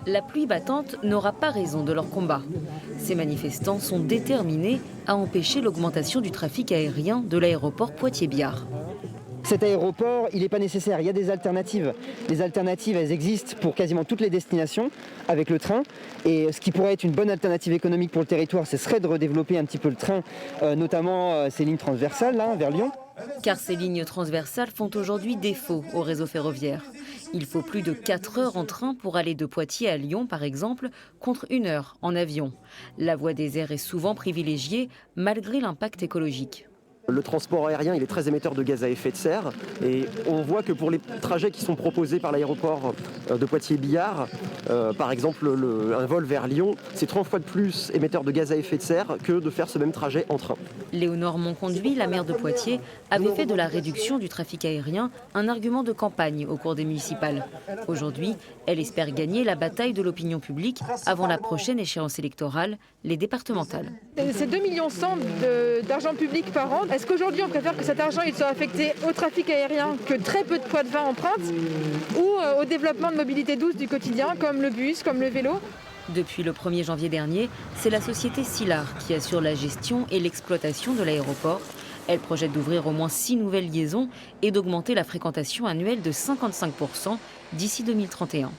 La pluie battante n'aura pas raison de leur combat. Ces manifestants sont déterminés à empêcher l'augmentation du trafic aérien de l'aéroport Poitiers-Biard. Cet aéroport, il n'est pas nécessaire, il y a des alternatives. Les alternatives, elles existent pour quasiment toutes les destinations avec le train. Et ce qui pourrait être une bonne alternative économique pour le territoire, ce serait de redévelopper un petit peu le train, notamment ces lignes transversales là, vers Lyon. Car ces lignes transversales font aujourd'hui défaut au réseau ferroviaire. Il faut plus de 4 heures en train pour aller de Poitiers à Lyon, par exemple, contre 1 heure en avion. La voie des airs est souvent privilégiée, malgré l'impact écologique. Le transport aérien, il est très émetteur de gaz à effet de serre et on voit que pour les trajets qui sont proposés par l'aéroport de Poitiers-Biard, par exemple un vol vers Lyon, c'est 3 fois de plus émetteur de gaz à effet de serre que de faire ce même trajet en train. Léonore Monconduit, la maire de Poitiers, avait fait de la réduction du trafic aérien un argument de campagne au cours des municipales. Aujourd'hui, elle espère gagner la bataille de l'opinion publique avant la prochaine échéance électorale, les départementales. C'est 2,1 millions d'argent public par an. Est-ce qu'aujourd'hui on préfère que cet argent il soit affecté au trafic aérien que très peu de Poitevins empruntent ou au développement de mobilité douce du quotidien comme le bus, comme le vélo? Depuis le 1er janvier dernier, c'est la société Silard qui assure la gestion et l'exploitation de l'aéroport. Elle projette d'ouvrir au moins 6 nouvelles liaisons et d'augmenter la fréquentation annuelle de 55% d'ici 2031.